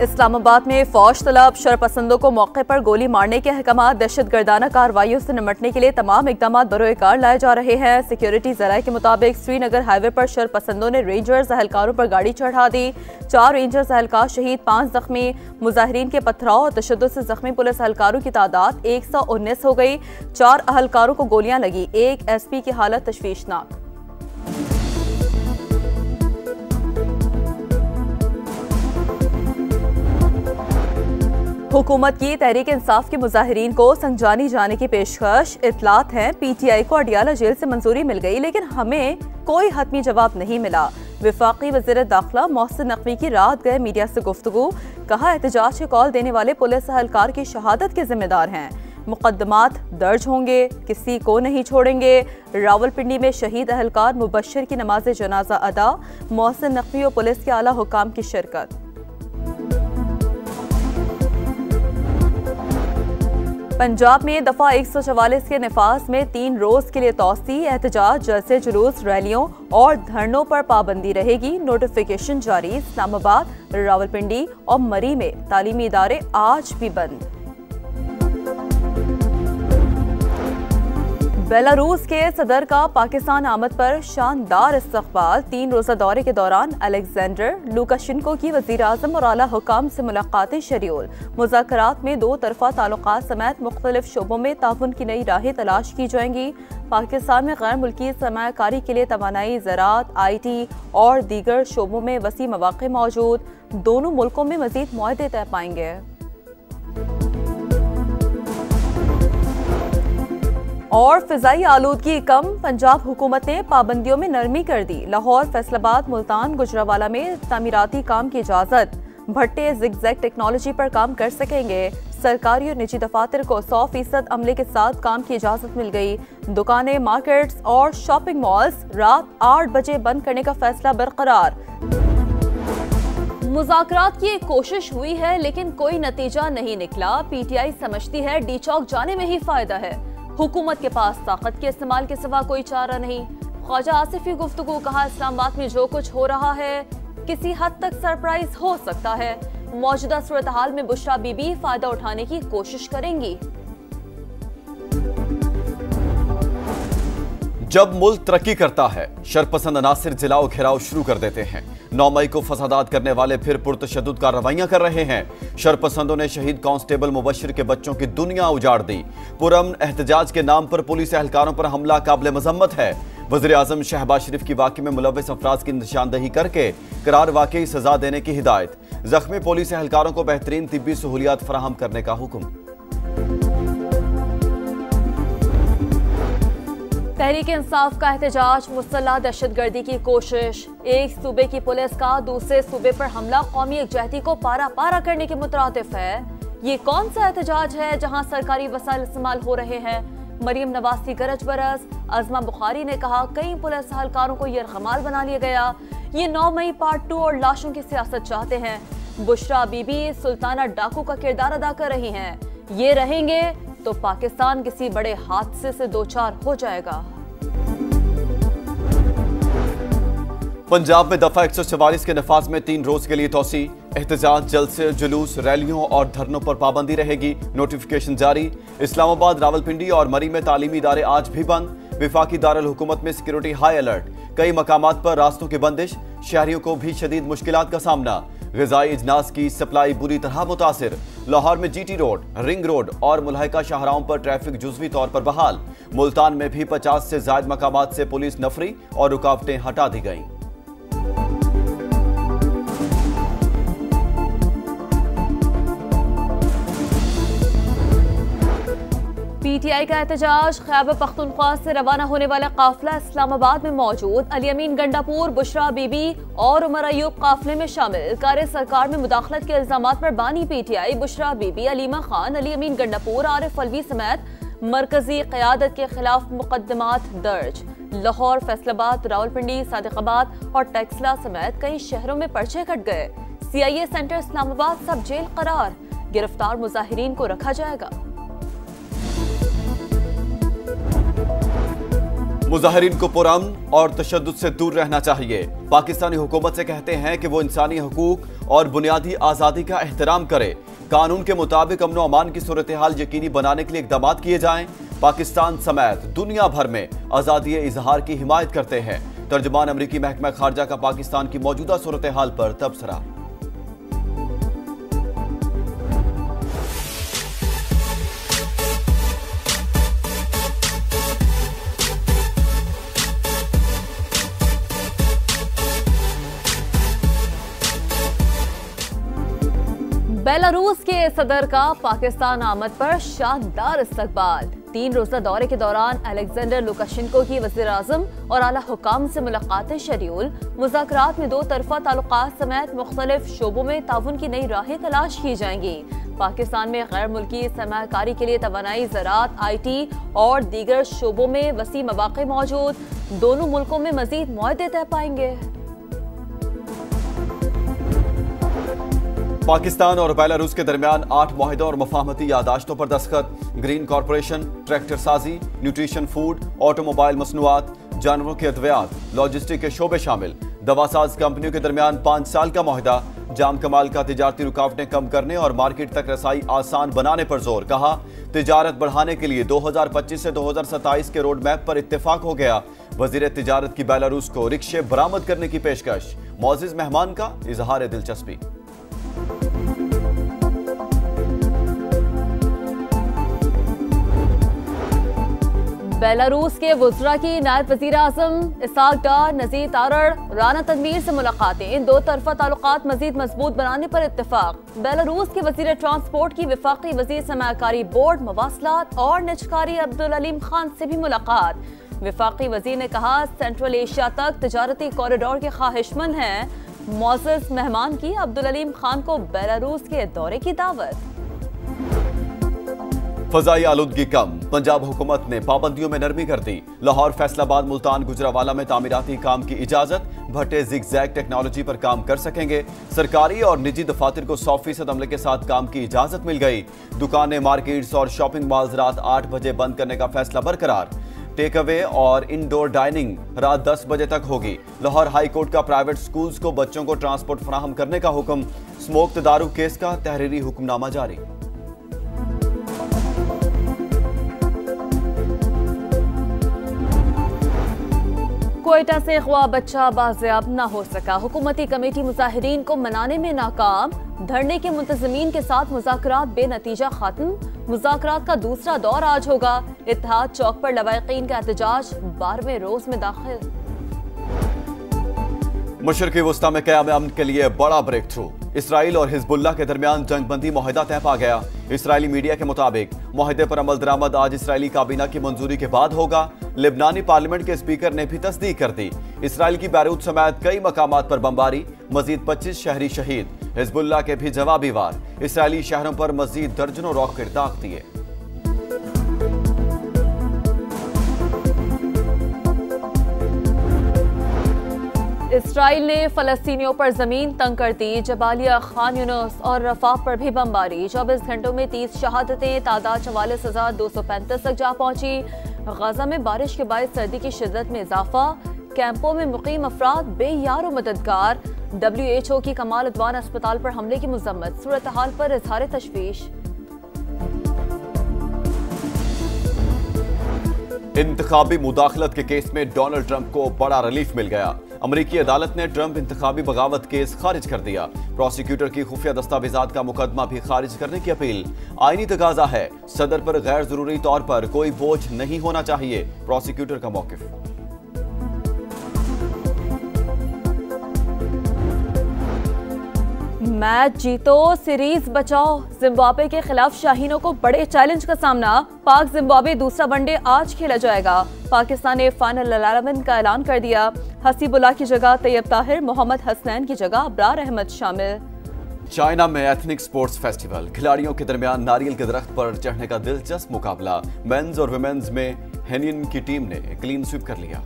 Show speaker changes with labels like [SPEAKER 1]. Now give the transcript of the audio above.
[SPEAKER 1] इस्लामाबाद में फौज तलब शरपसंदों को मौके पर गोली मारने के अहकाम, दहशतगर्दाना कार्रवाइयों से निपटने के लिए तमाम इकदाम बरोकार लाए जा रहे हैं। सिक्योरिटी ज़राए के मुताबिक श्रीनगर हाईवे पर शरपसंदों ने रेंजर्स एहलकारों पर गाड़ी चढ़ा दी। 4 रेंजर्स एहलकार शहीद, 5 जख्मी। मुजाहिरीन के पथराव और तशद्दुद से जख्मी पुलिस एहलकारों की तादाद 119 हो गई। 4 एहलकारों को गोलियां लगी। एक SP की हालत तशवीशनाक। हुकूमत की तहरीक इंसाफ के मुजाहिरीन को संजानी जाने की पेशकश। इतलात हैं PTI को अडियाला जेल से मंजूरी मिल गई, लेकिन हमें कोई हतमी जवाब नहीं मिला। वफाकी वज़ीर दाखिला मोहसिन नकवी की रात गए मीडिया से गुफ्तगू, कहा एहतजाज के कॉल देने वाले पुलिस एहलकार की शहादत के जिम्मेदार हैं। मुकदमात दर्ज होंगे, किसी को नहीं छोड़ेंगे। रावलपिंडी में शहीद एहलकार मुबश्शिर की नमाज जनाजा अदा, मोहसिन नकवी और पुलिस के आला हुकाम की शिरकत। पंजाब में दफा 144 के नफाज में 3 रोज के लिए तौसी। एहतजाज, जलसे, जुलूस, रैलियों और धरनों पर पाबंदी रहेगी। नोटिफिकेशन जारी। इस्लामाबाद, रावलपिंडी और मरी में तालीमी इदारे आज भी बंद। बेलारूस के सदर का पाकिस्तान आमद पर शानदार इस्तकबाल। 3 रोजा दौरे के दौरान अलेक्जेंडर लुकाशेंको की वज़ीर आज़म और आला हुकाम से मुलाकातें शेड्यूल। मुज़ाकरात में 2 तरफ़ा ताल्लुकात समेत मुख्तलिफ शोबों में ताउन की नई राहें तलाश की जाएंगी। पाकिस्तान में गैर मुल्की सरमायाकारी के लिए तवानाई, ज़राअत, IT और दीगर शोबों में वसी मौक़े मौजूद। दोनों मुल्कों में मज़ीद मुआहदे तय पाएंगे। और फिजाई आलूदगी कम, पंजाब हुकूमत ने पाबंदियों में नरमी कर दी। लाहौर, फैसलाबाद, मुल्तान, गुजरावाला में तामीराती काम की इजाज़त। भट्टे ज़िगज़ैग टेक्नोलॉजी पर काम कर सकेंगे। सरकारी और निजी दफातर को 100% अमले के साथ काम की इजाज़त मिल गई। दुकानें, मार्केट्स और शॉपिंग मॉल्स रात 8 बजे बंद करने का फैसला बरकरार। मुज़ाकरात की एक कोशिश हुई है, लेकिन कोई नतीजा नहीं निकला। PTI समझती है डी चौक जाने में ही फायदा है। हुकूमत के पास ताकत के इस्तेमाल के सिवा कोई चारा नहीं। ख्वाजा आसिफ की गुफ्तगू, कहा इस्लामाबाद में जो कुछ हो रहा है किसी हद तक सरप्राइज हो सकता है। मौजूदा सूरत हाल में बुशरा बीबी फायदा उठाने की कोशिश करेंगी।
[SPEAKER 2] जब मुल्क तरक्की करता है, शरपसंद अनासिर जिलाओ घेराव शुरू कर देते हैं। 9 मई को फसादात करने वाले फिर पुरतशद्दुद कार्रवाइयां कर रहे हैं। शरपसंदों ने शहीद कांस्टेबल मुबश्शिर के बच्चों की दुनिया उजाड़ दी। पुरअमन एहतजाज के नाम पर पुलिस एहलकारों पर हमला काबिल मजम्मत है। वज़ीर आज़म शहबाज शरीफ की वाक़े में मुलव्वस अफराद की निशानदही करके करार वाकई सजा देने की हिदायत। जख्मी पुलिस एहलकारों को बेहतरीन तिब्बी सहूलियात फराहम करने का हुक्म।
[SPEAKER 1] तहरीक इंसाफ का एहतजाज, मुसल्लह दहशतगर्दी की कोशिश। एक सूबे की पुलिस का दूसरे सूबे पर हमला कौमी यकजहती को पारा पारा करने के मुतरादिफ है। ये कौन सा एहतजाज है जहां सरकारी वसाइल इस्तेमाल हो रहे हैं? मरीम नवाज की गरज बरस। अज़मा बुखारी ने कहा कई पुलिस एहलकारों को यरगमाल बना लिया गया। ये 9 मई पार्ट 2 और लाशों की सियासत चाहते हैं। बुशरा बीबी सुल्ताना डाकू का किरदार अदा कर रही हैं। ये रहेंगे तो पाकिस्तान किसी बड़े हादसे से दोचार हो जाएगा।
[SPEAKER 2] पंजाब में दफा 144 के नफाज में 3 रोज के लिए तौसी। एहतजाज, जलसे, जुलूस, रैलियों और धरनों पर पाबंदी रहेगी। नोटिफिकेशन जारी। इस्लामाबाद, रावलपिंडी और मरी में तालीमी इदारे आज भी बंद। विफाकी दारुल हुकूमत में सिक्योरिटी हाई अलर्ट। कई मकामात पर रास्तों की बंदिश। शहरियों को भी शदीद मुश्किलात का सामना। ग़िज़ाई इजनास की सप्लाई बुरी तरह मुतासिर। लाहौर में GT रोड, रिंग रोड और मुल्हिका शाहराहों पर ट्रैफिक जुज़वी तौर पर बहाल। मुल्तान में भी 50 से ज़ायद मकामात से पुलिस नफरी और रुकावटें हटा दी गईं।
[SPEAKER 1] PTI का एहतजाज, खैबर पख्तूनख्वा से रवाना होने वाला काफिला इस्लामाबाद में मौजूद। अली अमीन गंडापुर, बुशरा बीबी और उमर अयूब काफिले में शामिल। कार्य सरकार में मुदाखलत के इल्जामात पर बानी PTI, बुशरा बीबी, अलीमा खान, अली अमीन गंडापुर, आरिफ अलवी समेत मरकजी क़यादत के खिलाफ मुकदमात दर्ज। लाहौर, फैसलाबाद, रावलपिंडी, सादिकाबाद और टेक्सला समेत कई शहरों में पर्चे कट गए। CIA सेंटर इस्लामाबाद सब जेल करार। गिरफ्तार मुजाहिरीन को रखा जाएगा।
[SPEAKER 2] मुजाहिरीन को पुरअमन और तशद्दुद से दूर रहना चाहिए। पाकिस्तानी हुकूमत से कहते हैं कि वो इंसानी हकूक और बुनियादी आज़ादी का एहतराम करे। कानून के मुताबिक अमन व अमान की सूरत हाल यकीनी बनाने के लिए इक़दाम किए जाएं। पाकिस्तान समेत दुनिया भर में आज़ादी इजहार की हिमायत करते हैं। तर्जुमान अमरीकी महकमा खारजा का पाकिस्तान की मौजूदा सूरत हाल पर तबसरा।
[SPEAKER 1] बेलारूस के सदर का पाकिस्तान आमद पर शानदार इस्तकबाल। 3 रोजा दौरे के दौरान अलेक्जेंडर लुकाशेंको की वज़ीर आज़म और आला हुकाम से मुलाकातें शेड्यूल। मुज़ाकरात में 2 तरफ़ा ताल्लुकात समेत मुख्तलिफ शोबों में ताउन की नई राहें तलाश की जाएंगी। पाकिस्तान में गैर मुल्की सरमायाकारी के लिए तवानाई, ज़राअत, IT और दीगर शोबों में वसी मौक़े मौजूद। दोनों मुल्कों में मज़ीद मुआहदे तय पाएंगे।
[SPEAKER 2] पाकिस्तान और बेलारूस के दरमियान 8 मुआहदों और मुफाहमती यादाश्तों पर दस्तखत। ग्रीन कॉरपोरेशन, ट्रैक्टर साजी, न्यूट्रिशन फूड, ऑटोमोबाइल मसनूआत, जानवरों के अद्वियात, लॉजिस्टिक के शोबे शामिल। दवासाज कंपनियों के दरमियान 5 साल का मुआहदा। जाम कमाल का तिजारती रुकावटें कम करने और मार्केट तक रसाई आसान बनाने पर जोर। कहा, तिजारत बढ़ाने के लिए 2025 से 2027 के रोड मैप पर इत्तेफाक हो गया। वजीर तिजारत की बेलारूस को रिक्शे बरामद करने की पेशकश। मोअज़्ज़िज़ मेहमान का इजहार दिलचस्पी।
[SPEAKER 1] बेलारूस के वुज़रा की नायब वज़ीर आज़म इसाक डार, नज़ीर तारड़, राना तनवीर से मुलाकातें। इन 2 तरफ़ा ताल्लुकात मज़ीद मजबूत बनाने पर इत्तेफाक। बेलारूस के वज़ीर ट्रांसपोर्ट की वफ़ाक़ी वज़ीर सरमायाकारी बोर्ड, मवासलात और निजकारी अब्दुल अलीम खान से भी मुलाकात। वफ़ाक़ी वज़ीर ने कहा, सेंट्रल एशिया तक तिजारती कॉरिडोर के ख्वाहिशमंद हैं। मुअज़्ज़िज़ मेहमान की अब्दुल अलीम खान को बेलारूस के दौरे की दावत।
[SPEAKER 2] फजाई आलूदगी कम। पंजाब हुकूमत ने पाबंदियों में नरमी कर दी। लाहौर, फैसलाबाद, मुल्तान, गुजरावाला में तामीराती काम की इजाजत। भट्टे ज़िगज़ैग टेक्नोलॉजी पर काम कर सकेंगे। सरकारी और निजी दफातर को 100% अमले के साथ काम की इजाजत मिल गई। दुकानें, मार्केट्स और शॉपिंग मॉल्स रात 8 बजे बंद करने का फैसला बरकरार। टेक अवे और इंडोर डाइनिंग रात 10 बजे तक होगी। लाहौर हाई कोर्ट का प्राइवेट स्कूल्स को बच्चों को ट्रांसपोर्ट फराहम करने का हुक्म। स्मोक तदारुक केस का तहरीरी हुक्मनामा जारी।
[SPEAKER 1] क्वेटा से ख्वाह बच्चा बाजियाब न हो सका। हुकूमती कमेटी मुजाहिरीन को मनाने में नाकाम। धरने के मुंतज़मीन के साथ मुज़ाकरात बेनतीजा खत्म। मुज़ाकरात का दूसरा दौर आज होगा। इत्तेहाद चौक पर लवाहिकीन का एहतजाज 12वें रोज में दाखिल।
[SPEAKER 2] मशरिक़ी वस्ता में क़याम अमन के लिए बड़ा ब्रेक थ्रू। इसराइल और हिजबुल्लाह के दरमियान जंगबंदी मुआहदा तय पा गया। इसराइली मीडिया के मुताबिक मुआहदे पर अमल दरामद आज इसराइली काबीना की मंजूरी के बाद होगा। लेबनानी पार्लियामेंट के स्पीकर ने भी तस्दीक कर दी। इसराइल की बैरूत समेत कई मकामात पर बमबारी, मजीद 25 शहरी शहीद। हिजबुल्लाह के भी जवाबी वार। इसराइली शहरों पर मजीद दर्जनों रॉकेट दाग दिए।
[SPEAKER 1] इसराइल ने फलस्तीनियों पर जमीन तंग कर दी। जबालिया, खान यूनुस और रफा पर भी बमबारी। 24 घंटों में 30 शहादतें। तादाद 44,235 तक जा पहुंची। गजा में बारिश के बाद सर्दी की शिद्दत में इजाफा। कैंपों में मुकीम अफराद बेयार व मददगार। WHO की कमाल अदवान अस्पताल पर हमले की मजम्मत। सूरत हाल पर इजहार तशवीश।
[SPEAKER 2] इंतखाबी मुदाखलत के केस में डोनाल्ड ट्रंप को बड़ा रिलीफ मिल गया। अमरीकी अदालत ने ट्रंप इंतखाबी बगावत केस खारिज कर दिया। प्रोसिक्यूटर की खुफिया दस्तावेजात का मुकदमा भी खारिज करने की अपील। आईनी तकाजा है, सदर पर गैर जरूरी तौर पर कोई बोझ नहीं होना चाहिए। प्रोसिक्यूटर का मौकिफ।
[SPEAKER 1] मैच जीतो, सीरीज बचाओ। जिम्बाब्वे के खिलाफ शाहीनों को बड़े चैलेंज का सामना। पाक जिम्बाब्वे दूसरा वनडे आज खेला जाएगा। पाकिस्तान ने फाइनल 11 का ऐलान कर दिया। हसीबुल्लाह की जगह तैयब ताहिर, मोहम्मद हसनैन की जगह अब्रार अहमद शामिल।
[SPEAKER 2] चाइना में एथनिक स्पोर्ट्स फेस्टिवल। खिलाड़ियों के दरमियान नारियल के दरख्त पर चढ़ने का दिलचस्प मुकाबला। मेंस और वुमेन्स में हेनियन की टीम ने क्लीन स्वीप कर लिया।